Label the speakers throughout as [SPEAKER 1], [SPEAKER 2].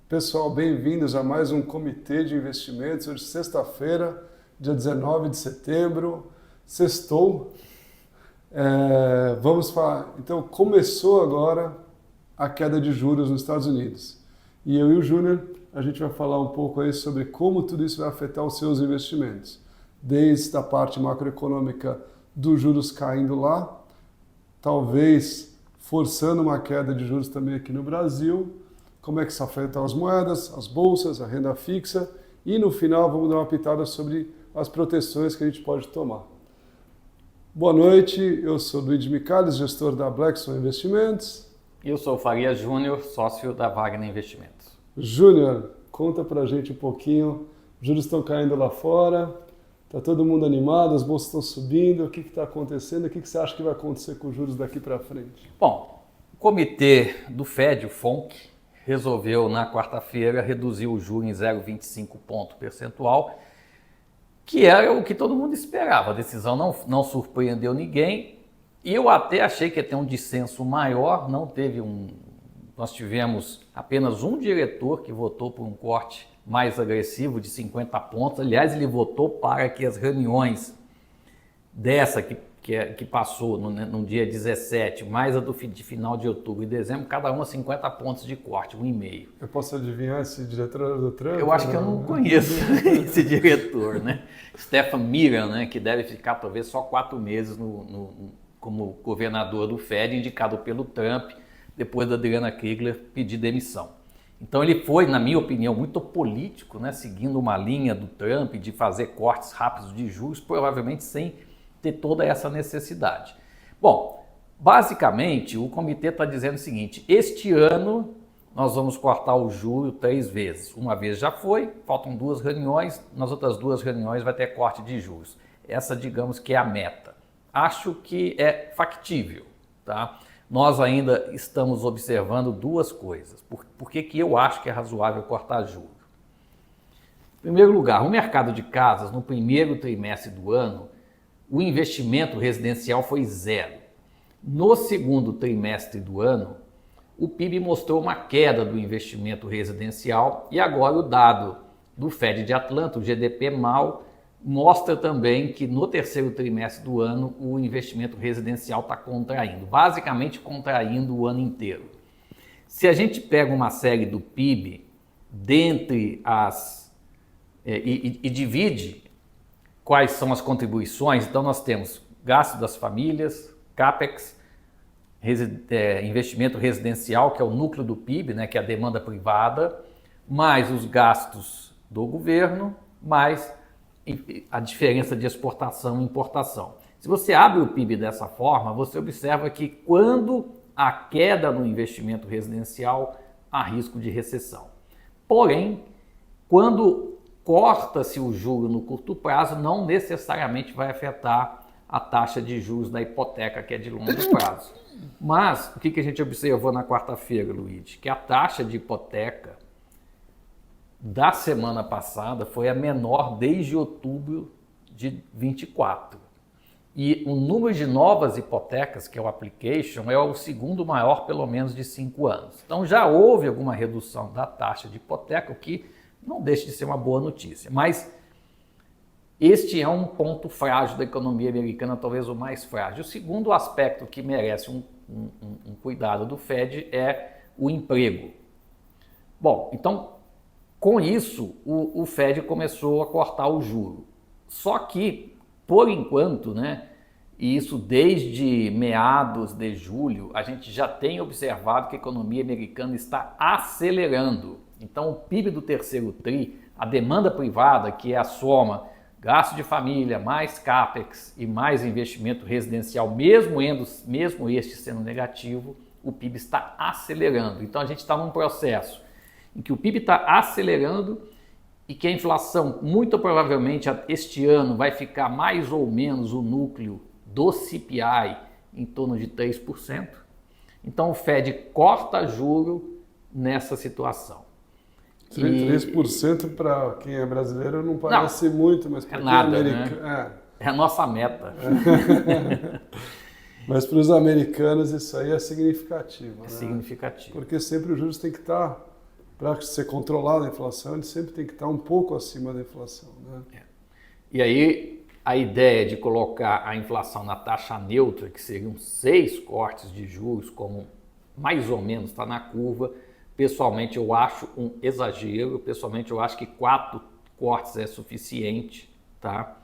[SPEAKER 1] Pessoal, bem-vindos a mais um Comitê de Investimentos. Hoje, sexta-feira, dia 19 de setembro, sextou. Vamos falar. Então, começou agora a queda de juros nos Estados Unidos. E eu e o Júnior, a gente vai falar um pouco aí sobre como tudo isso vai afetar os seus investimentos. Desde a parte macroeconômica dos juros caindo lá, talvez forçando uma queda de juros também aqui no Brasil, como é que isso afeta as moedas, as bolsas, a renda fixa, e no final vamos dar uma pitada sobre as proteções que a gente pode tomar. Boa noite, eu sou Luiz Micales, gestor da Blackstone Investimentos.
[SPEAKER 2] Eu sou o Faria Júnior, sócio da Wagner Investimentos.
[SPEAKER 1] Júnior, conta pra gente um pouquinho, os juros estão caindo lá fora, está todo mundo animado, as bolsas estão subindo, o que está acontecendo, o que você acha que vai acontecer com os juros daqui para frente?
[SPEAKER 2] Bom, o comitê do FED, o FONC, resolveu na quarta-feira reduzir o juro em 0,25 ponto percentual, que era o que todo mundo esperava. A decisão não surpreendeu ninguém e eu até achei que ia ter um dissenso maior, não teve nós tivemos apenas um diretor que votou por um corte mais agressivo de 50 pontos. Aliás, ele votou para que as reuniões dessa que passou no dia 17, mais a de final de outubro e dezembro, cada uma 50 pontos de corte, 1,5.
[SPEAKER 1] Eu posso adivinhar esse diretor do Trump?
[SPEAKER 2] Eu acho que eu não conheço esse diretor, né? Stephen Miller, né? Que deve ficar talvez só 4 meses como governador do FED, indicado pelo Trump, depois da Adriana Kriegler pedir demissão. Então ele foi, na minha opinião, muito político, né? Seguindo uma linha do Trump de fazer cortes rápidos de juros, provavelmente sem ter toda essa necessidade. Bom, basicamente o comitê está dizendo o seguinte: este ano nós vamos cortar o juro 3 vezes. Uma vez já foi, faltam 2 reuniões, nas outras 2 reuniões vai ter corte de juros. Essa, digamos que é a meta. Acho que é factível, tá? Nós ainda estamos observando 2 coisas. Por que eu acho que é razoável cortar juros? Em primeiro lugar, o mercado de casas no primeiro trimestre do ano, o investimento residencial foi 0. No segundo trimestre do ano, o PIB mostrou uma queda do investimento residencial e agora o dado do FED de Atlanta, o GDP-MAL, mostra também que no terceiro trimestre do ano o investimento residencial está contraindo, basicamente contraindo o ano inteiro. Se a gente pega uma série do PIB dentre e divide quais são as contribuições, então nós temos gasto das famílias, CAPEX, investimento residencial, que é o núcleo do PIB, né, que é a demanda privada, mais os gastos do governo, mais a diferença de exportação e importação. Se você abre o PIB dessa forma, você observa que quando há queda no investimento residencial, há risco de recessão. Porém, quando corta-se o juro no curto prazo, não necessariamente vai afetar a taxa de juros da hipoteca, que é de longo prazo. Mas o que a gente observou na quarta-feira, Luiz? Que a taxa de hipoteca da semana passada foi a menor desde outubro de 24. E o número de novas hipotecas, que é o application, é o segundo maior, pelo menos, de 5 anos. Então já houve alguma redução da taxa de hipoteca, o que não deixa de ser uma boa notícia. Mas este é um ponto frágil da economia americana, talvez o mais frágil. O segundo aspecto que merece um cuidado do FED é o emprego. Bom, então, com isso, o FED começou a cortar o juro. Só que, por enquanto, né, e isso desde meados de julho, a gente já tem observado que a economia americana está acelerando. Então, o PIB do terceiro TRI, a demanda privada, que é a soma gasto de família, mais CAPEX e mais investimento residencial, mesmo este sendo negativo, o PIB está acelerando. Então, a gente está num processo em que o PIB está acelerando e que a inflação, muito provavelmente, este ano vai ficar mais ou menos o núcleo do CPI em torno de 3%. Então, o FED corta juro nessa situação.
[SPEAKER 1] 3% para quem é brasileiro não parece muito, mas para quem é americano...
[SPEAKER 2] Né? É a nossa meta.
[SPEAKER 1] Mas para os americanos isso aí é significativo.
[SPEAKER 2] É significativo.
[SPEAKER 1] Porque sempre os juros têm que estar para ser controlada a inflação, ele sempre tem que estar um pouco acima da inflação, né?
[SPEAKER 2] E aí, a ideia de colocar a inflação na taxa neutra, que seriam 6 cortes de juros, como mais ou menos está na curva, pessoalmente eu acho um exagero, pessoalmente eu acho que 4 cortes é suficiente, tá?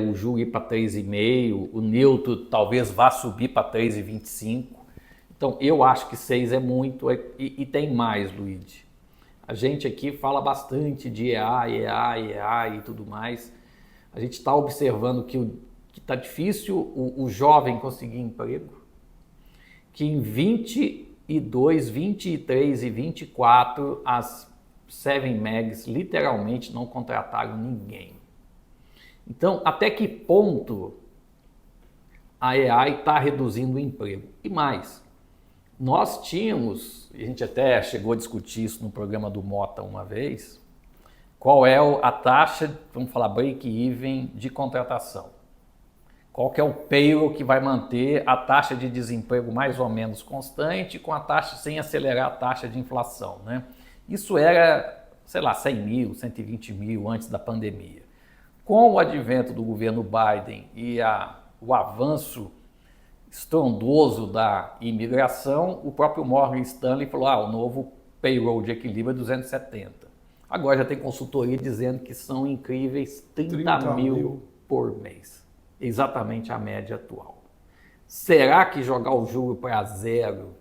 [SPEAKER 2] O juro ir para 3,5, o neutro talvez vá subir para 3,25. Então eu acho que 6 é muito, e tem mais, Luigi. A gente aqui fala bastante de EA e tudo mais. A gente está observando que está difícil o jovem conseguir emprego, que em 22, 23 e 24 as 7 Megs literalmente não contrataram ninguém. Então, até que ponto a AI está reduzindo o emprego? E mais, nós tínhamos, a gente até chegou a discutir isso no programa do Mota uma vez, qual é a taxa, vamos falar, break-even de contratação. Qual que é o payroll que vai manter a taxa de desemprego mais ou menos constante com a taxa sem acelerar a taxa de inflação, né? Isso era, sei lá, 100 mil, 120 mil antes da pandemia. Com o advento do governo Biden e o avanço estrondoso da imigração, o próprio Morgan Stanley falou, o novo payroll de equilíbrio é 270. Agora já tem consultoria dizendo que são incríveis 30 mil por mês. Exatamente a média atual. Será que jogar o juro para zero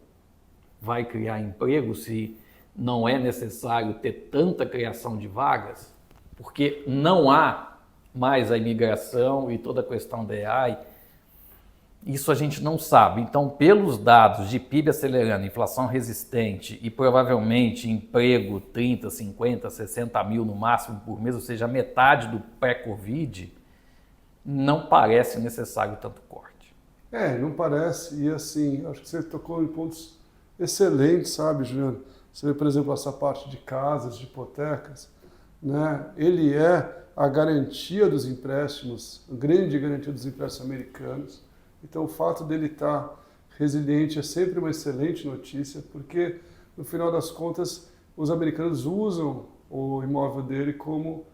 [SPEAKER 2] vai criar emprego se não é necessário ter tanta criação de vagas? Porque não há mais a imigração e toda a questão da AI, isso a gente não sabe. Então, pelos dados de PIB acelerando, inflação resistente e provavelmente emprego 30, 50, 60 mil no máximo por mês, ou seja, metade do pré-Covid, não parece necessário tanto corte.
[SPEAKER 1] Não parece. E assim, acho que você tocou em pontos excelentes, sabe, Juliano? Você vê, por exemplo, essa parte de casas, de hipotecas, né? Ele é a garantia dos empréstimos, a grande garantia dos empréstimos americanos. Então, o fato dele estar resiliente é sempre uma excelente notícia, porque, no final das contas, os americanos usam o imóvel dele como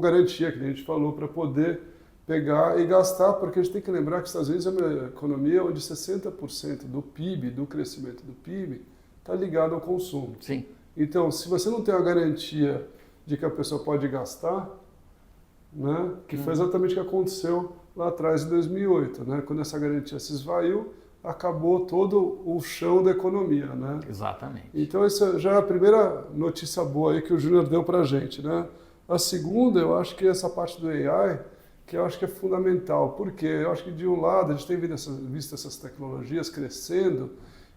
[SPEAKER 1] garantia, que a gente falou, para poder pegar e gastar, porque a gente tem que lembrar que os Estados Unidos é uma economia onde 60% do PIB, do crescimento do PIB, está ligado ao consumo.
[SPEAKER 2] Sim.
[SPEAKER 1] Então, se você não tem a garantia de que a pessoa pode gastar, né, que foi exatamente o que aconteceu lá atrás, em 2008, né, quando essa garantia se esvaiu, acabou todo o chão da economia, né?
[SPEAKER 2] Exatamente.
[SPEAKER 1] Então, essa já é a primeira notícia boa aí que o Júnior deu para a gente, né? A segunda, eu acho que é essa parte do AI, que eu acho que é fundamental, porque eu acho que, de um lado, a gente tem visto essas tecnologias crescendo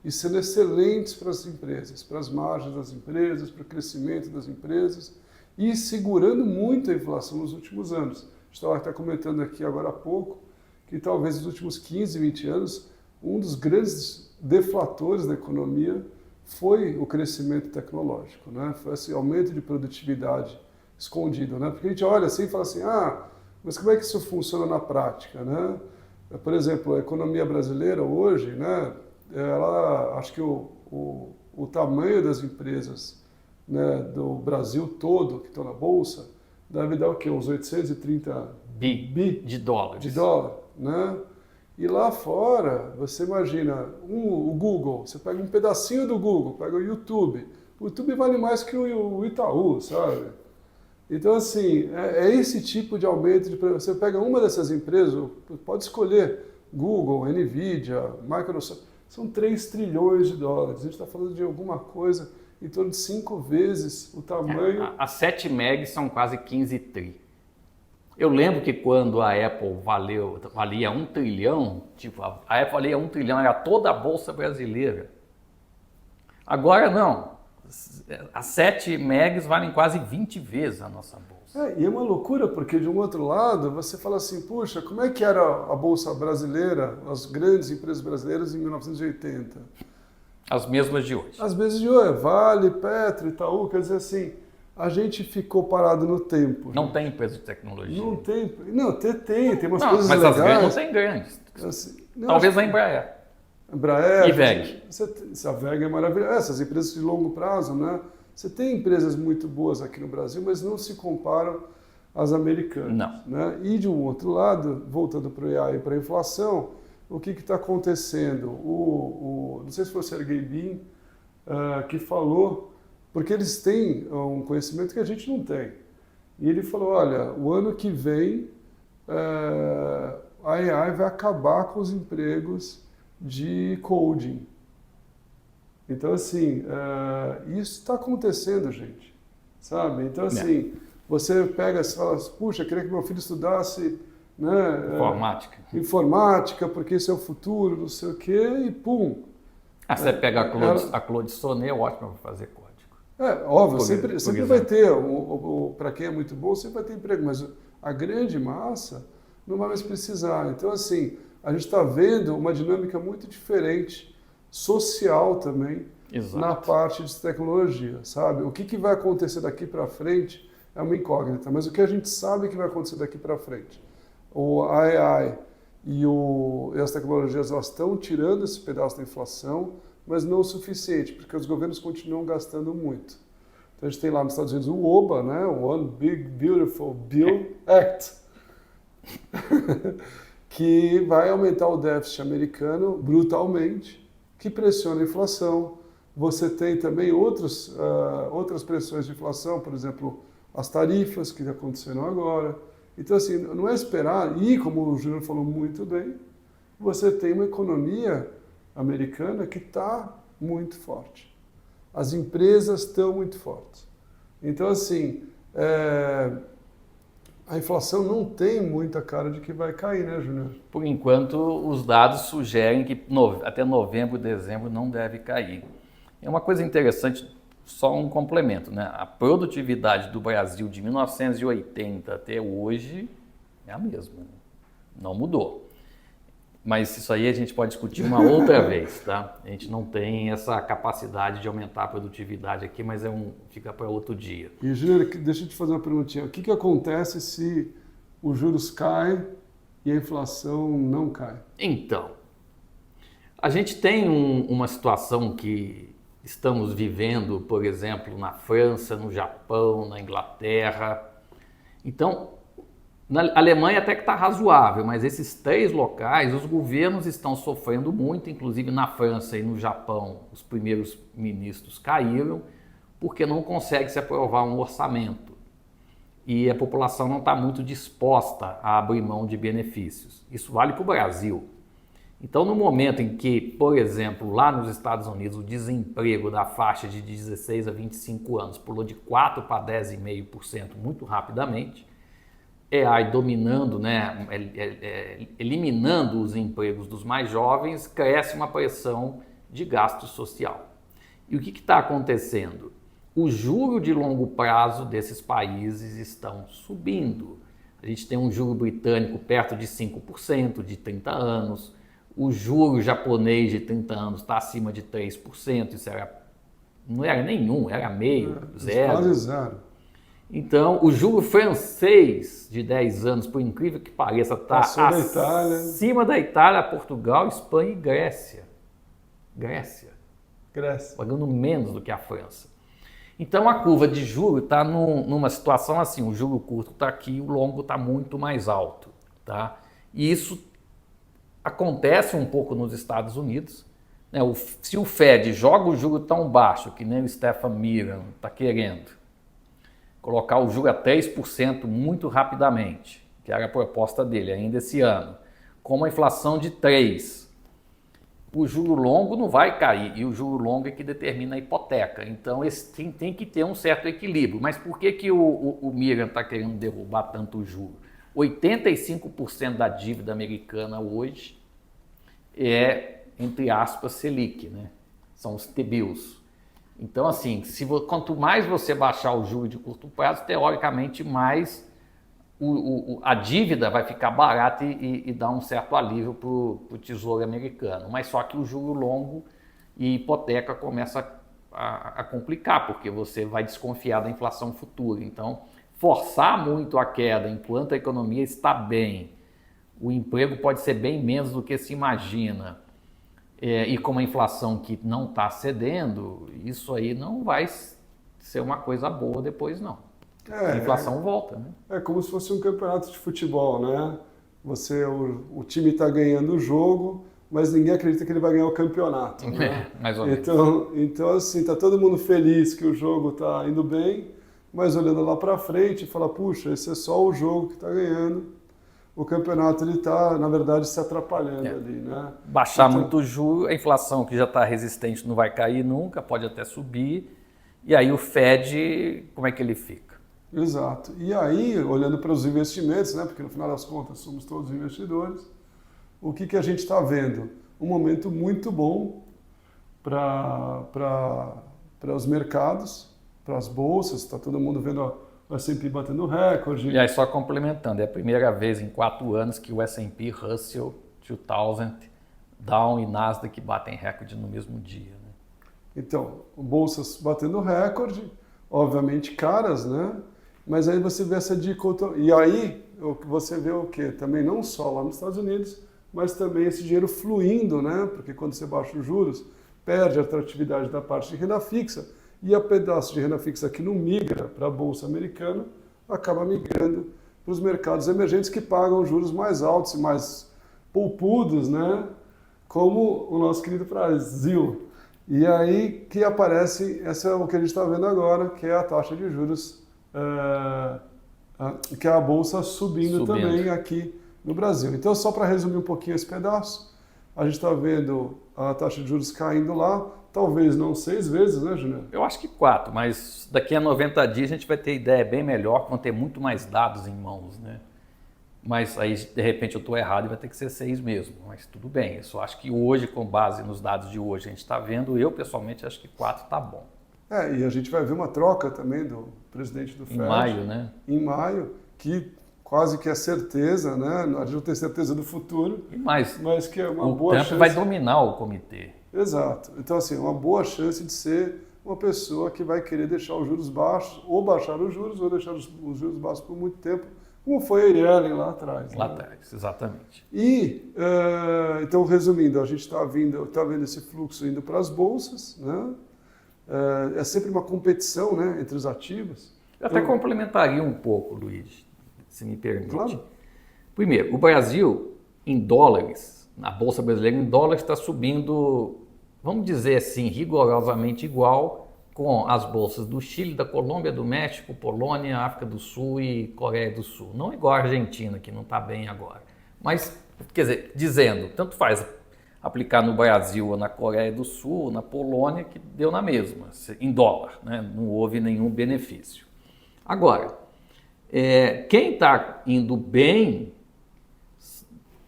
[SPEAKER 1] e sendo excelentes para as empresas, para as margens das empresas, para o crescimento das empresas, e segurando muito a inflação nos últimos anos. A gente estava até comentando aqui agora há pouco que talvez nos últimos 15, 20 anos, um dos grandes deflatores da economia foi o crescimento tecnológico, né? Foi esse aumento de produtividade escondido, né? Porque a gente olha assim e fala assim, mas como é que isso funciona na prática, né? Por exemplo, a economia brasileira hoje, né? Acho que o tamanho das empresas, né, do Brasil todo, que estão na Bolsa, deve dar o quê? Uns 830
[SPEAKER 2] bi de dólares.
[SPEAKER 1] De dólar, né? E lá fora, você imagina, o Google, você pega um pedacinho do Google, pega o YouTube vale mais que o Itaú, sabe? Então, assim, é esse tipo de aumento, você pega uma dessas empresas, pode escolher Google, Nvidia, Microsoft, são 3 trilhões de dólares, a gente está falando de alguma coisa em torno de 5 vezes o tamanho.
[SPEAKER 2] As 7 megs são quase 15 tri. Eu lembro que quando a Apple valia 1 trilhão, tipo, a Apple valia 1 trilhão, era toda a bolsa brasileira. Agora não. As 7 megs valem quase 20 vezes a nossa bolsa.
[SPEAKER 1] E é uma loucura, porque de um outro lado, você fala assim, puxa, como é que era a bolsa brasileira, as grandes empresas brasileiras em 1980?
[SPEAKER 2] As mesmas de hoje.
[SPEAKER 1] As mesmas de hoje, Vale, Petro, Itaú, quer dizer assim, a gente ficou parado no tempo.
[SPEAKER 2] Não tem empresa de tecnologia.
[SPEAKER 1] Não tem. Não, tem umas coisas
[SPEAKER 2] mas
[SPEAKER 1] legais.
[SPEAKER 2] Mas as grandes não tem grandes.
[SPEAKER 1] Assim,
[SPEAKER 2] Talvez a Embraer.
[SPEAKER 1] Embraer,
[SPEAKER 2] E VEG.
[SPEAKER 1] A VEG é maravilhosa. Essas empresas de longo prazo, né? Você tem empresas muito boas aqui no Brasil, mas não se comparam às americanas.
[SPEAKER 2] Não.
[SPEAKER 1] Né? E de um outro lado, voltando para o IA e para a inflação, o que está acontecendo? Não sei se foi o Sergey Brin que falou, porque eles têm um conhecimento que a gente não tem. E ele falou, olha, o ano que vem a AI vai acabar com os empregos de coding. Então, assim, isso está acontecendo, gente, sabe? Então, assim, você pega e fala, puxa, queria que meu filho estudasse, né, informática, porque isso é o futuro, não sei o quê, e pum.
[SPEAKER 2] Você pega a Claude Sonnet, é ótima para fazer código.
[SPEAKER 1] Óbvio, sempre vai ter, para quem é muito bom, sempre vai ter emprego, mas a grande massa não vai mais precisar. Então, assim, a gente está vendo uma dinâmica muito diferente, social também,
[SPEAKER 2] Exato.
[SPEAKER 1] Na parte de tecnologia, sabe? O que vai acontecer daqui para frente é uma incógnita, mas o que a gente sabe que vai acontecer daqui para frente, a AI e as tecnologias elas estão tirando esse pedaço da inflação, mas não o suficiente, porque os governos continuam gastando muito. Então a gente tem lá nos Estados Unidos o OBA, né? O One Big Beautiful Bill Act, que vai aumentar o déficit americano brutalmente, que pressiona a inflação. Você tem também outras pressões de inflação, por exemplo, as tarifas que aconteceram agora. Então, assim, não é esperar, e como o Júnior falou muito bem, você tem uma economia americana que está muito forte. As empresas estão muito fortes. Então, assim, a inflação não tem muita cara de que vai cair, né, Júnior?
[SPEAKER 2] Por enquanto, os dados sugerem que até novembro, dezembro não deve cair. É uma coisa interessante, só um complemento, né? A produtividade do Brasil de 1980 até hoje é a mesma, né? Não mudou. Mas isso aí a gente pode discutir uma outra vez, tá? A gente não tem essa capacidade de aumentar a produtividade aqui, mas fica para outro dia.
[SPEAKER 1] E, Júnior, deixa eu te fazer uma perguntinha. O que acontece se os juros caem e a inflação não cai?
[SPEAKER 2] Então, a gente tem uma situação que estamos vivendo, por exemplo, na França, no Japão, na Inglaterra. Então, na Alemanha até que está razoável, mas esses 3 locais, os governos estão sofrendo muito, inclusive na França e no Japão, os primeiros ministros caíram, porque não consegue se aprovar um orçamento. E a população não está muito disposta a abrir mão de benefícios. Isso vale para o Brasil. Então, no momento em que, por exemplo, lá nos Estados Unidos, o desemprego da faixa de 16 a 25 anos pulou de 4% para 10,5% muito rapidamente, AI dominando, né, eliminando os empregos dos mais jovens, cresce uma pressão de gasto social. E o que está acontecendo? O juro de longo prazo desses países estão subindo. A gente tem um juro britânico perto de 5%, de 30 anos. O juro japonês de 30 anos está acima de 3%. Isso não era nenhum, era meio, zero.
[SPEAKER 1] Quase zero.
[SPEAKER 2] Então, o juro francês de 10 anos, por incrível que pareça, está acima da Itália, Portugal, Espanha e Grécia. Grécia. Pagando menos do que a França. Então, a curva de juro está numa situação assim, o juro curto está aqui, o longo está muito mais alto. Tá? E isso acontece um pouco nos Estados Unidos. Né? Se o Fed joga o juro tão baixo, que nem o Stephen Miran está querendo, colocar o juro a 3% muito rapidamente, que era a proposta dele ainda esse ano, com uma inflação de 3%, o juro longo não vai cair, e o juro longo é que determina a hipoteca. Então, tem que ter um certo equilíbrio. Mas por que o Miran está querendo derrubar tanto o juro? 85% da dívida americana hoje é, entre aspas, Selic, né? São os T-bills. Então, assim, quanto mais você baixar o juro de curto prazo, teoricamente, mais a dívida vai ficar barata e dar um certo alívio para o Tesouro americano. Mas só que o juro longo e hipoteca começa a complicar, porque você vai desconfiar da inflação futura. Então, forçar muito a queda enquanto a economia está bem, o emprego pode ser bem menos do que se imagina. e com uma inflação que não está cedendo, isso aí não vai ser uma coisa boa depois, não. A inflação volta, né?
[SPEAKER 1] É como se fosse um campeonato de futebol, né? O time está ganhando o jogo, mas ninguém acredita que ele vai ganhar o campeonato. Né?
[SPEAKER 2] Mais ou menos.
[SPEAKER 1] Então, assim, está todo mundo feliz que o jogo está indo bem, mas olhando lá para frente, fala, puxa, esse é só o jogo que está ganhando. O campeonato ele está, na verdade, se atrapalhando ali, né?
[SPEAKER 2] Baixar muito o juro, a inflação que já está resistente não vai cair nunca, pode até subir. E aí o Fed, como é que ele fica?
[SPEAKER 1] Exato. E aí, olhando para os investimentos, né? Porque no final das contas somos todos investidores, o que a gente está vendo? Um momento muito bom para os mercados, para as bolsas, está todo mundo vendo o S&P batendo recorde.
[SPEAKER 2] E aí, só complementando, é a primeira vez em 4 anos que o S&P Russell 2000, Dow e Nasdaq batem recorde no mesmo dia. Né?
[SPEAKER 1] Então, bolsas batendo recorde, obviamente caras, né? Mas aí você vê essa dicotomia. E aí você vê o quê? Também não só lá nos Estados Unidos, mas também esse dinheiro fluindo, né? Porque quando você baixa os juros, perde a atratividade da parte de renda fixa, e a pedaço de renda fixa que não migra para a Bolsa Americana, acaba migrando para os mercados emergentes que pagam juros mais altos e mais poupudos, né? Como o nosso querido Brasil. E aí que aparece, essa é o que a gente está vendo agora, que é a taxa de juros, que é a Bolsa subindo também aqui no Brasil. Então, só para resumir um pouquinho esse pedaço, a gente está vendo a taxa de juros caindo lá, talvez não 6 vezes, né, Júnior?
[SPEAKER 2] Eu acho que 4, mas daqui a 90 dias a gente vai ter ideia bem melhor, vão ter muito mais dados em mãos, né? Mas aí, de repente, eu estou errado e vai ter que ser 6 mesmo. Mas tudo bem, eu só acho que hoje, com base nos dados de hoje, a gente está vendo, eu pessoalmente acho que 4 está bom.
[SPEAKER 1] E a gente vai ver uma troca também do presidente do FED.
[SPEAKER 2] Em maio, né?
[SPEAKER 1] Em maio, que quase que é certeza, né? A gente não tem certeza do futuro, mas que é uma boa chance.
[SPEAKER 2] O Trump vai dominar o comitê.
[SPEAKER 1] Exato. Então, assim, uma boa chance de ser uma pessoa que vai querer deixar os juros baixos, ou baixar os juros, ou deixar os juros baixos por muito tempo, como foi a Yellen lá atrás.
[SPEAKER 2] Lá
[SPEAKER 1] né?
[SPEAKER 2] atrás, exatamente.
[SPEAKER 1] E, então, resumindo, a gente está vendo esse fluxo indo para as bolsas, né? É sempre uma competição, né, entre os ativos.
[SPEAKER 2] Eu até complementaria um pouco, Luiz, se me permite.
[SPEAKER 1] Claro.
[SPEAKER 2] Primeiro, o Brasil, em dólares, na Bolsa Brasileira, em dólares está subindo, vamos dizer assim, rigorosamente igual com as bolsas do Chile, da Colômbia, do México, Polônia, África do Sul e Coreia do Sul. Não igual a Argentina, que não está bem agora. Mas, quer dizer, dizendo, tanto faz aplicar no Brasil ou na Coreia do Sul, na Polônia, que deu na mesma, em dólar, né? Não houve nenhum benefício. Agora, quem está indo bem,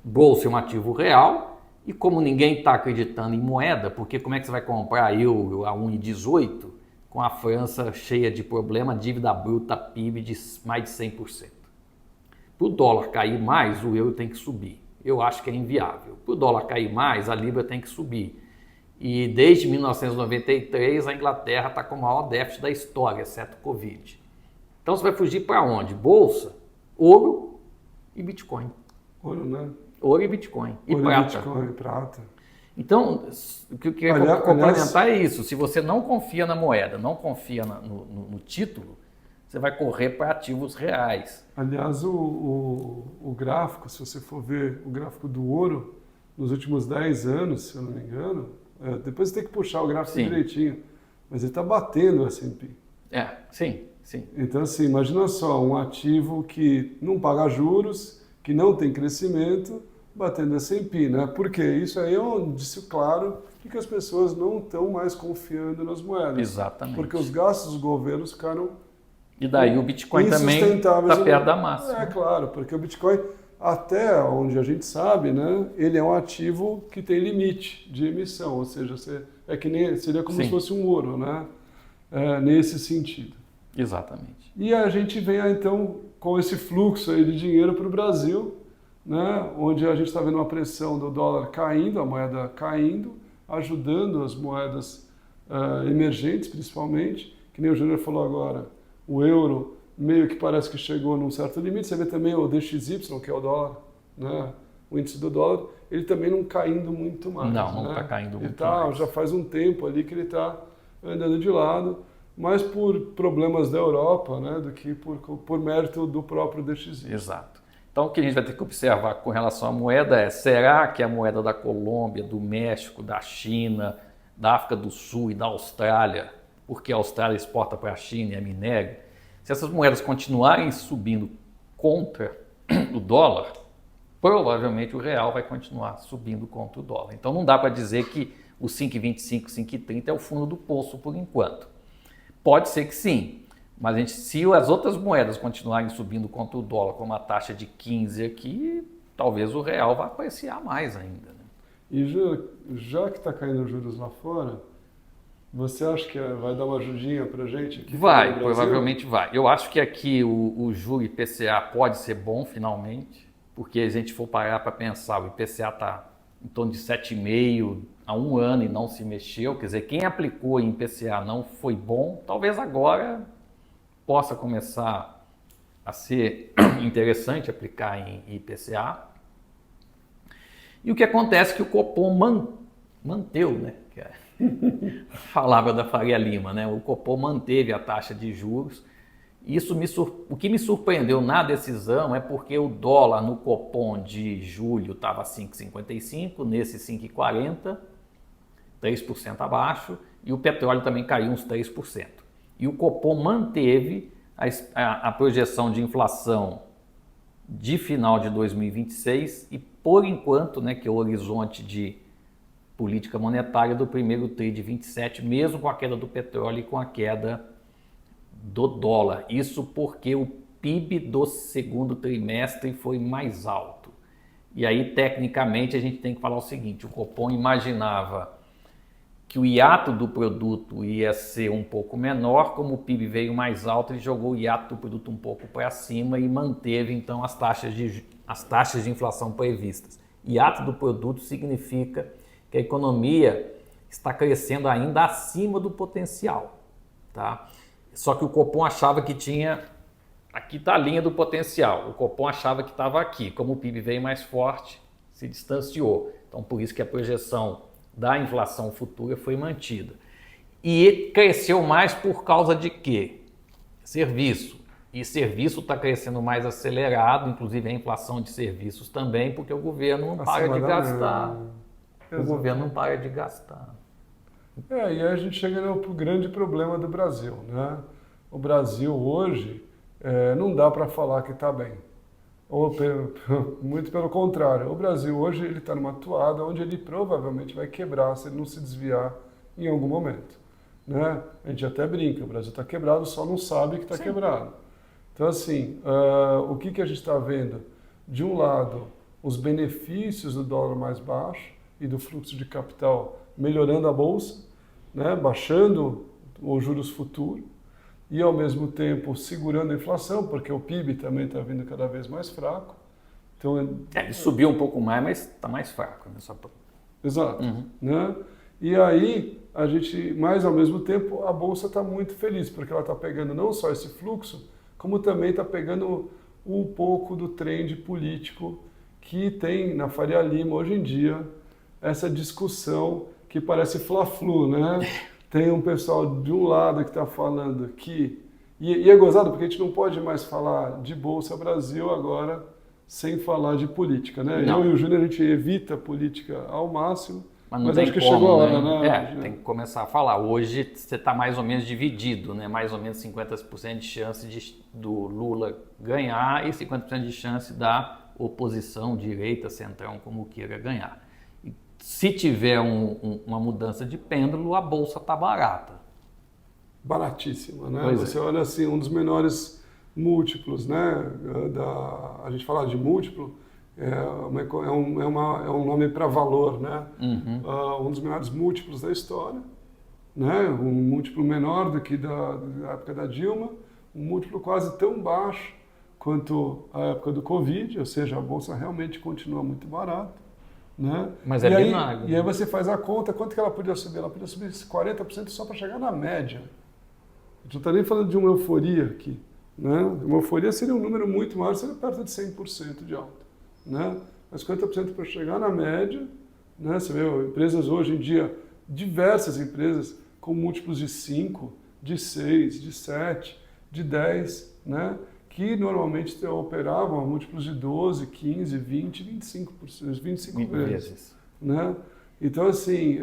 [SPEAKER 2] bolsa é um ativo real, e como ninguém está acreditando em moeda, porque como é que você vai comprar euro a 1,18 com a França cheia de problema, dívida bruta PIB de mais de 100%? Para o dólar cair mais, o euro tem que subir. Eu acho que é inviável. Para o dólar cair mais, a libra tem que subir. E desde 1993, a Inglaterra está com o maior déficit da história, exceto o Covid. Então você vai fugir para onde? Bolsa, ouro e Bitcoin.
[SPEAKER 1] Ouro, né?
[SPEAKER 2] Ouro e Bitcoin. E
[SPEAKER 1] ouro
[SPEAKER 2] prata.
[SPEAKER 1] Bitcoin, prata.
[SPEAKER 2] Então, o que eu queria complementar é isso. Se você não confia na moeda, não confia no título, você vai correr para ativos reais.
[SPEAKER 1] Aliás, o gráfico, se você for ver o gráfico do ouro, nos últimos 10 anos, se eu não me engano, depois você tem que puxar o gráfico direitinho, mas ele está batendo o S&P.
[SPEAKER 2] Sim.
[SPEAKER 1] Então, assim, imagina só, um ativo que não paga juros, que não tem crescimento, batendo o S&P, né? Por quê? Isso aí é um indício claro de que as pessoas não estão mais confiando nas moedas.
[SPEAKER 2] Exatamente.
[SPEAKER 1] Porque os gastos dos governos ficaram
[SPEAKER 2] e daí o Bitcoin também está perto da máxima.
[SPEAKER 1] É claro, porque o Bitcoin, até onde a gente sabe, né, ele é um ativo que tem limite de emissão, ou seja, seria como se fosse um ouro, né? Nesse sentido.
[SPEAKER 2] Exatamente.
[SPEAKER 1] E a gente vem então com esse fluxo aí de dinheiro para o Brasil, né, onde a gente está vendo uma pressão do dólar caindo, a moeda caindo, ajudando as moedas emergentes principalmente, que nem o Júnior falou agora. O euro meio que parece que chegou num certo limite. Você vê também o DXY, que é o dólar, né? o índice do dólar, ele também não caindo muito mais.
[SPEAKER 2] Não está caindo muito
[SPEAKER 1] ele
[SPEAKER 2] mais.
[SPEAKER 1] Já faz um tempo ali que ele está andando de lado, mais por problemas da Europa, né, do que por mérito do próprio DXY.
[SPEAKER 2] Exato. Então, o que a gente vai ter que observar com relação à moeda é, será que a moeda da Colômbia, do México, da China, da África do Sul e da Austrália, porque a Austrália exporta para a China e é minério, se essas moedas continuarem subindo contra o dólar, provavelmente o real vai continuar subindo contra o dólar. Então, não dá para dizer que o 5,25, 5,30 é o fundo do poço por enquanto. Pode ser que sim. Mas se as outras moedas continuarem subindo contra o dólar, como a taxa de 15 aqui, talvez o real vá apreciar mais ainda. Né?
[SPEAKER 1] E já que está caindo juros lá fora, você acha que vai dar uma ajudinha para a gente?
[SPEAKER 2] Vai, provavelmente vai. Eu acho que aqui o juro IPCA pode ser bom finalmente, porque se a gente for parar para pensar, o IPCA está em torno de 7,5 há um ano e não se mexeu. Quer dizer, quem aplicou em IPCA não foi bom, talvez agora possa começar a ser interessante aplicar em IPCA. E o que acontece é que o Copom manteve, né? Que é a palavra da Faria Lima, né? O Copom manteve a taxa de juros. O que me surpreendeu na decisão é porque o dólar no Copom de julho estava 5,55, nesse 5,40, 3% abaixo, e o petróleo também caiu uns 3%. E o Copom manteve a projeção de inflação de final de 2026 e, por enquanto, né, que é o horizonte de política monetária do primeiro TRI de 27, mesmo com a queda do petróleo e com a queda do dólar. Isso porque o PIB do segundo trimestre foi mais alto. E aí, tecnicamente, a gente tem que falar o seguinte, o Copom imaginava que o hiato do produto ia ser um pouco menor, como o PIB veio mais alto, ele jogou o hiato do produto um pouco para cima e manteve então as taxas de inflação previstas. Hiato do produto significa que a economia está crescendo ainda acima do potencial, tá? Só que o Copom achava que tinha, aqui está a linha do potencial, o Copom achava que estava aqui, como o PIB veio mais forte, se distanciou. Então por isso que a projeção da inflação futura foi mantida. E cresceu mais por causa de quê? Serviço. E serviço está crescendo mais acelerado, inclusive a inflação de serviços também, porque o governo não para de gastar. O governo não para de gastar.
[SPEAKER 1] E aí a gente chega no grande problema do Brasil, né? O Brasil hoje não dá para falar que está bem. Muito pelo contrário, o Brasil hoje ele está numa toada onde ele provavelmente vai quebrar se ele não se desviar em algum momento, né? A gente até brinca, o Brasil está quebrado, só não sabe que está quebrado. Então assim, o que a gente está vendo? De um lado, os benefícios do dólar mais baixo e do fluxo de capital melhorando a bolsa, né? Baixando os juros futuros, e ao mesmo tempo segurando a inflação, porque o PIB também está vindo cada vez mais fraco. Então,
[SPEAKER 2] ele subiu um pouco mais, mas está mais fraco. Né?
[SPEAKER 1] Exato. Né? E aí, a gente, mas ao mesmo tempo, a Bolsa está muito feliz, porque ela está pegando não só esse fluxo, como também está pegando um pouco do trend político que tem na Faria Lima hoje em dia, essa discussão que parece fla-flu, né? Tem um pessoal de um lado que está falando que... E é gozado porque a gente não pode mais falar de Bolsa Brasil agora sem falar de política, né?
[SPEAKER 2] Não.
[SPEAKER 1] Eu e o Júnior, a gente evita a política ao máximo,
[SPEAKER 2] mas
[SPEAKER 1] acho que chegou a hora, né?
[SPEAKER 2] Tem que começar a falar. Hoje você está mais ou menos dividido, né? Mais ou menos 50% de chance do Lula ganhar e 50% de chance da oposição, direita, centrão, como queira ganhar. Se tiver uma mudança de pêndulo, a bolsa está barata.
[SPEAKER 1] Baratíssima, né?
[SPEAKER 2] Pois
[SPEAKER 1] Você olha assim, um dos menores múltiplos, né? A gente fala de múltiplo, é um nome para valor, né? Um dos menores múltiplos da história, né? Um múltiplo menor do que da época da Dilma, um múltiplo quase tão baixo quanto a época do Covid, ou seja, a bolsa realmente continua muito barata. Né?
[SPEAKER 2] Mas
[SPEAKER 1] e aí,
[SPEAKER 2] vinagre.
[SPEAKER 1] E aí você faz a conta, quanto que ela podia subir? Ela podia subir 40% só para chegar na média. A gente não está nem falando de uma euforia aqui. Né? Uma euforia seria um número muito maior, seria perto de 100% de alta. Né? mas 50% para chegar na média, né? Você vê empresas hoje em dia, diversas empresas com múltiplos de 5, de 6, de 7, de 10, né? Que normalmente operavam a múltiplos de 12, 15, 20, 25 vezes. Né? Então, assim,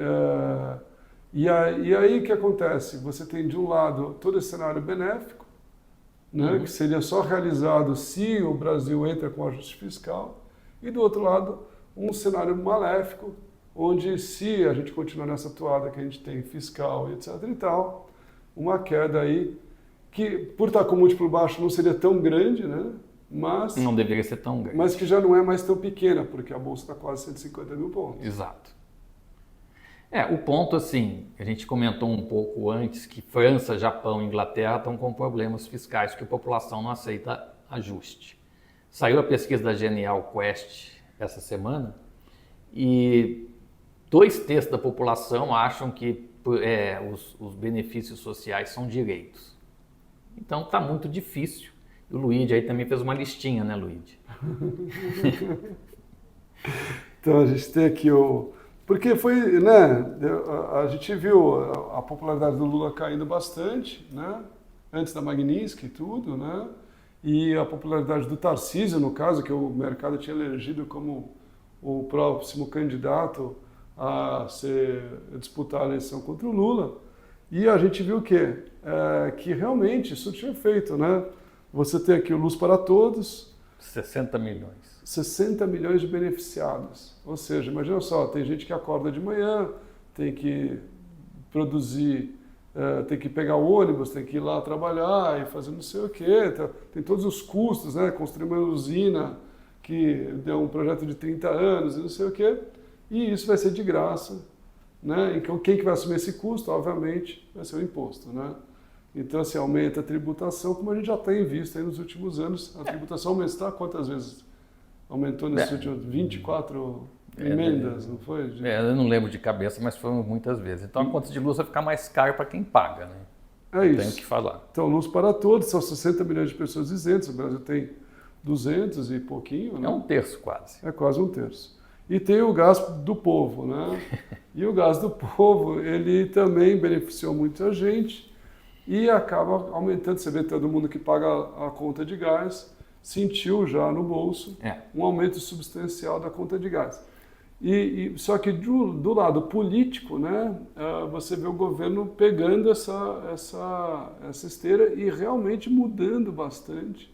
[SPEAKER 1] e aí o que acontece? Você tem, de um lado, todo esse cenário benéfico, né? Que seria só realizado se o Brasil entra com ajuste fiscal, e do outro lado, um cenário maléfico, onde se a gente continuar nessa toada que a gente tem fiscal e etc e tal, uma queda aí que, por estar com múltiplo baixo, não seria tão grande, né? Mas
[SPEAKER 2] não deveria ser tão grande.
[SPEAKER 1] Mas que já não é mais tão pequena, porque a Bolsa está quase 150 mil pontos.
[SPEAKER 2] Exato. O ponto, assim, a gente comentou um pouco antes, que França, Japão e Inglaterra estão com problemas fiscais, que a população não aceita ajuste. Saiu a pesquisa da Genial Quest essa semana, e 2/3 da população acham que os benefícios sociais são direitos. Então está muito difícil. E o Luigi aí também fez uma listinha, né, Luigi?
[SPEAKER 1] Então a gente tem aqui porque foi, né, a gente viu a popularidade do Lula caindo bastante, né, antes da Magnitsky e tudo, né, e a popularidade do Tarcísio, no caso, que o mercado tinha elegido como o próximo candidato a disputar a eleição contra o Lula. E a gente viu o quê? Que realmente isso tinha efeito, né? Você tem aqui o Luz para Todos.
[SPEAKER 2] 60 milhões.
[SPEAKER 1] 60 milhões de beneficiados. Ou seja, imagina só, tem gente que acorda de manhã, tem que produzir, tem que pegar o ônibus, tem que ir lá trabalhar e fazer não sei o quê. Tem todos os custos, né? Construir uma usina que deu um projeto de 30 anos e não sei o quê. E isso vai ser de graça. Né? Então, quem que vai assumir esse custo, obviamente, vai ser o imposto. Né? Então, assim, aumenta a tributação, como a gente já tem visto aí nos últimos anos. A tributação aumentou quantas vezes? Aumentou nesses últimos 24 emendas, não foi?
[SPEAKER 2] Eu não lembro de cabeça, mas foram muitas vezes. Então, a conta de luz vai ficar mais cara para quem paga. Né?
[SPEAKER 1] É isso.
[SPEAKER 2] Tenho que falar.
[SPEAKER 1] Então, Luz para Todos, são 60 milhões de pessoas isentas. O Brasil tem 200 e pouquinho. Né?
[SPEAKER 2] É 1/3 quase.
[SPEAKER 1] É quase 1/3. E tem o gás do povo, né? E o gás do povo, ele também beneficiou muita gente e acaba aumentando. Você vê todo mundo que paga a conta de gás sentiu já no bolso um aumento substancial da conta de gás. Só que do lado político, né, você vê o governo pegando essa esteira e realmente mudando bastante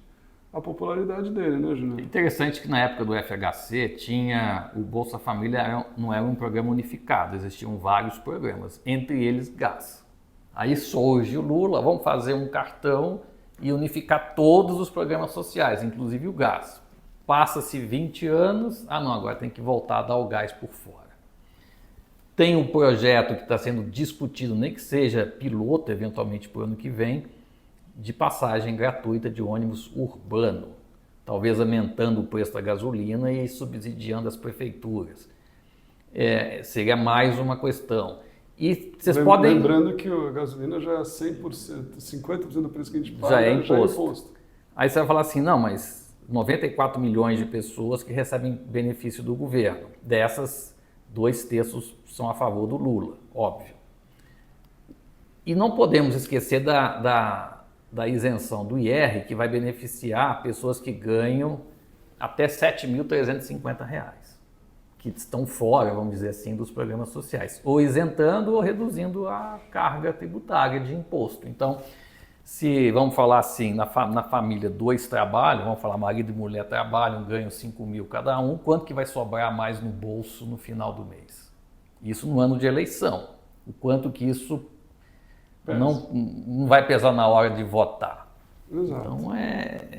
[SPEAKER 1] a popularidade dele, né, Júnior?
[SPEAKER 2] Interessante que na época do FHC tinha o Bolsa Família, não era um programa unificado, existiam vários programas, entre eles gás. Aí surge o Lula, vamos fazer um cartão e unificar todos os programas sociais, inclusive o gás. Passa-se 20 anos, não, agora tem que voltar a dar o gás por fora. Tem um projeto que está sendo discutido, nem que seja piloto, eventualmente para o ano que vem, de passagem gratuita de ônibus urbano, talvez aumentando o preço da gasolina e subsidiando as prefeituras. Seria mais uma questão. E vocês podem...
[SPEAKER 1] Lembrando que a gasolina já é 100%, 50% do preço que a gente paga
[SPEAKER 2] já é imposto. Aí você vai falar assim, não, mas 94 milhões de pessoas que recebem benefício do governo. Dessas, 2/3 são a favor do Lula, óbvio. E não podemos esquecer da isenção do IR, que vai beneficiar pessoas que ganham até R$ 7.350, que estão fora, vamos dizer assim, dos programas sociais, ou isentando ou reduzindo a carga tributária de imposto. Então, se vamos falar assim, na família 2 trabalham, vamos falar marido e mulher trabalham, ganham 5 mil cada um, quanto que vai sobrar mais no bolso no final do mês? Isso no ano de eleição. O quanto que isso não vai pesar na hora de votar.
[SPEAKER 1] Exato.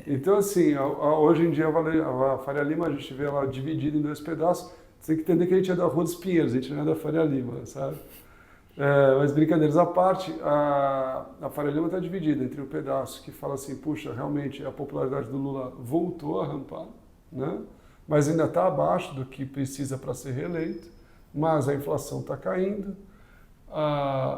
[SPEAKER 2] Então,
[SPEAKER 1] assim, hoje em dia a Faria Lima a gente vê ela dividida em 2 pedaços. Você tem que entender que a gente é da Rua dos Pinheiros, a gente não é da Faria Lima, sabe? Mas brincadeiras à parte, a Faria Lima está dividida entre o pedaço que fala assim, puxa, realmente a popularidade do Lula voltou a rampar, né? Mas ainda está abaixo do que precisa para ser reeleito, mas a inflação está caindo,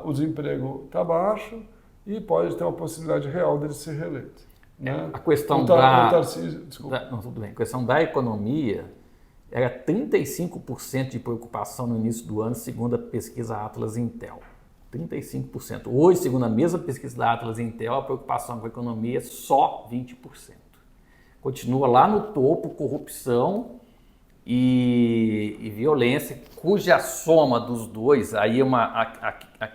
[SPEAKER 1] o desemprego está baixo e pode ter uma possibilidade real dele ser reeleito. Né?
[SPEAKER 2] A questão
[SPEAKER 1] Tarcísio, desculpa.
[SPEAKER 2] Tudo bem. A questão da economia, era 35% de preocupação no início do ano, segundo a pesquisa Atlas Intel. 35%. Hoje, segundo a mesma pesquisa da Atlas Intel, a preocupação com a economia é só 20%. Continua lá no topo corrupção e violência, cuja soma dos dois, aí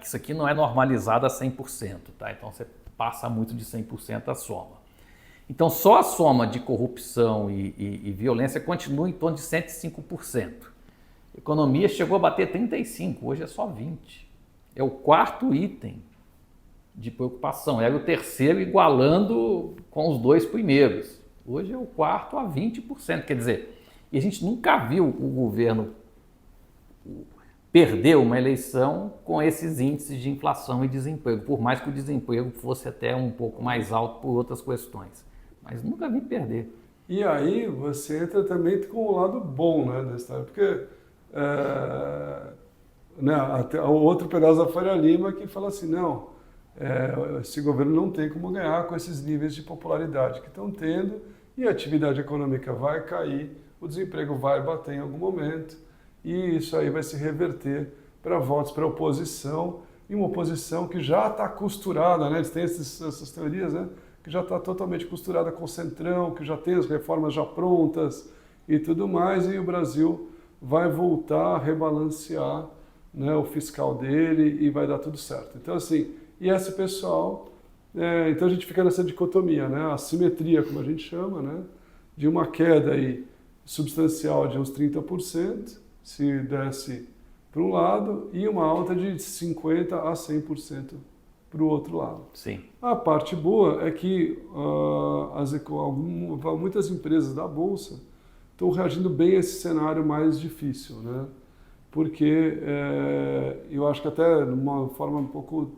[SPEAKER 2] isso aqui não é normalizado a 100%, tá? Então você passa muito de 100% a soma. Então só a soma de corrupção e violência continua em torno de 105%. A economia chegou a bater 35%, hoje é só 20%. É o quarto item de preocupação, era o terceiro igualando com os dois primeiros. Hoje é o quarto a 20%, quer dizer, e a gente nunca viu o governo perder uma eleição com esses índices de inflação e desemprego, por mais que o desemprego fosse até um pouco mais alto por outras questões. Mas nunca vi perder.
[SPEAKER 1] E aí você entra também com o lado bom, né, da história, porque né, até o outro pedaço da Faria Lima que fala assim, não, esse governo não tem como ganhar com esses níveis de popularidade que estão tendo e a atividade econômica vai cair, o desemprego vai bater em algum momento e isso aí vai se reverter para votos para a oposição, e uma oposição que já está costurada, né, eles têm essas teorias, né, que já está totalmente costurada com o Centrão, que já tem as reformas já prontas e tudo mais, e o Brasil vai voltar a rebalancear, né, o fiscal dele e vai dar tudo certo. Então, assim, e esse pessoal, então a gente fica nessa dicotomia, né, a simetria, como a gente chama, né, de uma queda aí substancial de uns 30%, se desse para um lado, e uma alta de 50% a 100% para o outro lado.
[SPEAKER 2] Sim.
[SPEAKER 1] A parte boa é que muitas empresas da Bolsa estão reagindo bem a esse cenário mais difícil, né? Porque eu acho que até de uma forma um pouco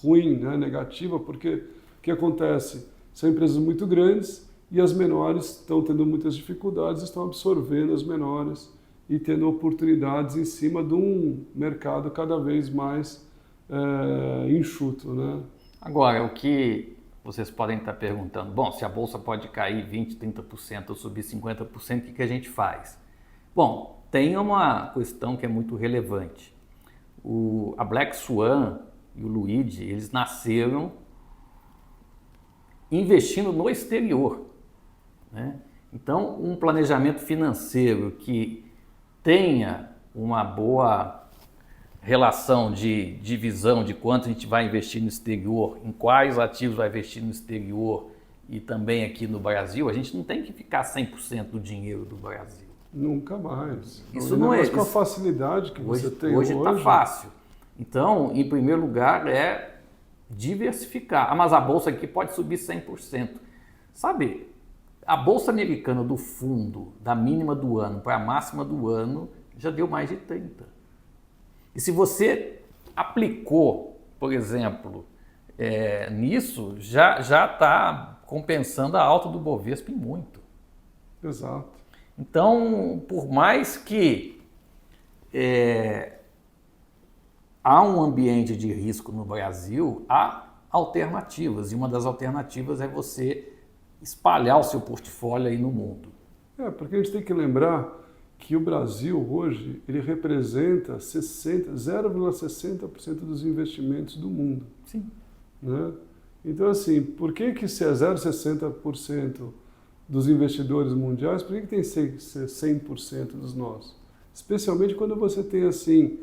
[SPEAKER 1] ruim, né? Negativa, porque o que acontece? São empresas muito grandes e as menores estão tendo muitas dificuldades, estão absorvendo as menores e tendo oportunidades em cima de um mercado cada vez mais enxuto, né?
[SPEAKER 2] Agora, o que vocês podem estar perguntando, bom, se a Bolsa pode cair 20%, 30% ou subir 50%, o que a gente faz? Bom, tem uma questão que é muito relevante. A Black Swan e o Luigi, eles nasceram investindo no exterior, né? Então, um planejamento financeiro que tenha uma boa relação de divisão de quanto a gente vai investir no exterior, em quais ativos vai investir no exterior e também aqui no Brasil, a gente não tem que ficar 100% do dinheiro do Brasil.
[SPEAKER 1] Nunca mais.
[SPEAKER 2] Isso não é.
[SPEAKER 1] Com a facilidade que você tem hoje.
[SPEAKER 2] Hoje está fácil. Então, em primeiro lugar, é diversificar. Mas a Bolsa aqui pode subir 100%. Sabe, a Bolsa Americana do fundo, da mínima do ano para a máxima do ano, já deu mais de 30%. E se você aplicou, por exemplo, nisso, já está compensando a alta do Bovespa em muito.
[SPEAKER 1] Exato.
[SPEAKER 2] Então, por mais que há um ambiente de risco no Brasil, há alternativas. E uma das alternativas é você espalhar o seu portfólio aí no mundo.
[SPEAKER 1] Porque a gente tem que lembrar que o Brasil hoje ele representa 0,60% dos investimentos do mundo.
[SPEAKER 2] Sim.
[SPEAKER 1] Né? Então, assim, por que se é 0,60% dos investidores mundiais, por que tem que ser 100% dos nossos? Especialmente quando você tem, assim,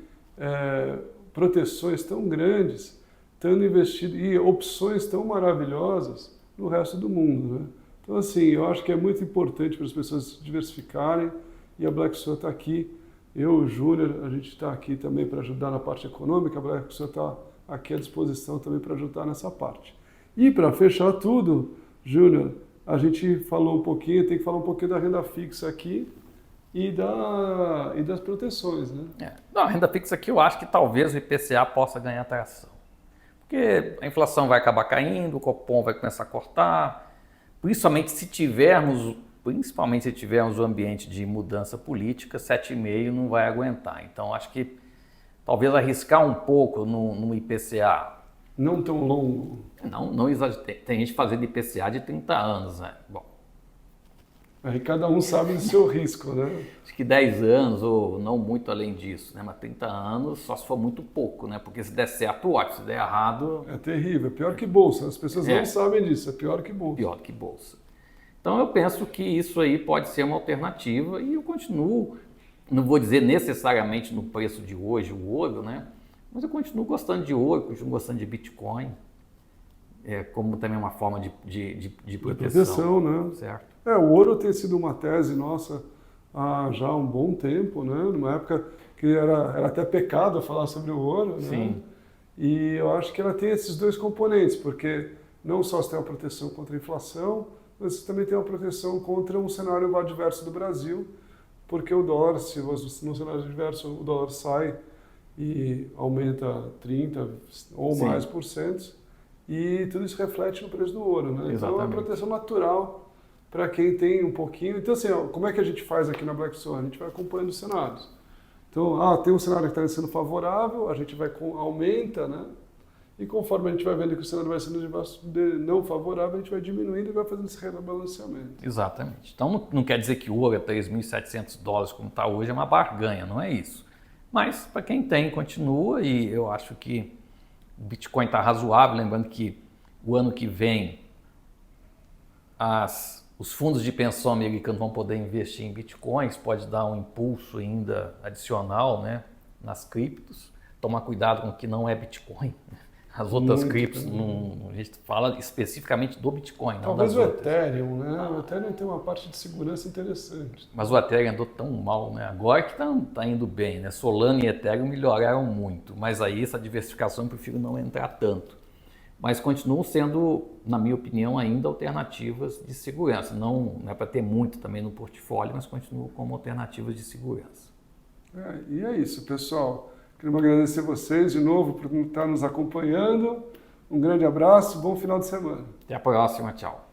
[SPEAKER 1] proteções tão grandes, tendo investido, e opções tão maravilhosas no resto do mundo, né? Então, assim, eu acho que é muito importante para as pessoas se diversificarem, e a Black Swan está aqui, eu, o Júnior, a gente está aqui também para ajudar na parte econômica, a Black Swan está aqui à disposição também para ajudar nessa parte. E para fechar tudo, Júnior, a gente falou um pouquinho, tem que falar um pouquinho da renda fixa aqui e das proteções, né?
[SPEAKER 2] Não, a renda fixa aqui eu acho que talvez o IPCA possa ganhar tração. Porque a inflação vai acabar caindo, o Copom vai começar a cortar, principalmente se tivermos o ambiente de mudança política, 7,5% não vai aguentar. Então, acho que talvez arriscar um pouco no IPCA.
[SPEAKER 1] Não tão longo.
[SPEAKER 2] Não exagero. Tem gente fazendo IPCA de 30 anos, né? Bom.
[SPEAKER 1] Aí cada um sabe do seu risco, né?
[SPEAKER 2] Acho que 10 anos, ou não muito além disso, né? Mas 30 anos só se for muito pouco, né? Porque se der certo, ótimo. Se der errado...
[SPEAKER 1] É terrível, é pior que bolsa. As pessoas não sabem disso, é pior que bolsa.
[SPEAKER 2] Pior que bolsa. Então eu penso que isso aí pode ser uma alternativa e eu continuo, não vou dizer necessariamente no preço de hoje, o ouro, né? Mas eu continuo gostando de ouro, continuo gostando de Bitcoin, como também uma forma de proteção.
[SPEAKER 1] Né?
[SPEAKER 2] Certo?
[SPEAKER 1] O ouro tem sido uma tese nossa há já um bom tempo, né? Numa época que era até pecado falar sobre o ouro, né?
[SPEAKER 2] Sim.
[SPEAKER 1] E eu acho que ela tem esses dois componentes, porque não só você tem uma proteção contra a inflação, mas você também tem uma proteção contra um cenário adverso do Brasil, porque o dólar, se no cenário adverso o dólar sai e aumenta 30 ou
[SPEAKER 2] Sim.
[SPEAKER 1] mais por cento, e tudo isso reflete no preço do ouro, né?
[SPEAKER 2] Exatamente.
[SPEAKER 1] Então é uma proteção natural para quem tem um pouquinho. Então assim, como é que a gente faz aqui na Black Swan? A gente vai acompanhando os cenários. Então, tem um cenário que está sendo favorável, a gente aumenta, né? E conforme a gente vai vendo que o cenário vai sendo não favorável, a gente vai diminuindo e vai fazendo esse rebalanceamento.
[SPEAKER 2] Exatamente. Então não quer dizer que o ouro é $3.700 como está hoje, é uma barganha, não é isso. Mas para quem tem, continua, e eu acho que o Bitcoin está razoável, lembrando que o ano que vem os fundos de pensão americanos vão poder investir em Bitcoins, pode dar um impulso ainda adicional, né, nas criptos. Tomar cuidado com o que não é Bitcoin. As outras criptos, a gente fala especificamente do Bitcoin, não
[SPEAKER 1] talvez
[SPEAKER 2] das
[SPEAKER 1] o
[SPEAKER 2] outras.
[SPEAKER 1] Ethereum, né? O Ethereum tem uma parte de segurança interessante.
[SPEAKER 2] Mas o Ethereum andou tão mal, né? Agora que tá indo bem, né? Solana e Ethereum melhoraram muito, mas aí essa diversificação eu prefiro não entrar tanto. Mas continuam sendo, na minha opinião, ainda alternativas de segurança. Não é para ter muito também no portfólio, mas continuam como alternativas de segurança.
[SPEAKER 1] E é isso, pessoal. Queremos agradecer vocês de novo por estar nos acompanhando. Um grande abraço, bom final de semana.
[SPEAKER 2] Até a próxima, tchau.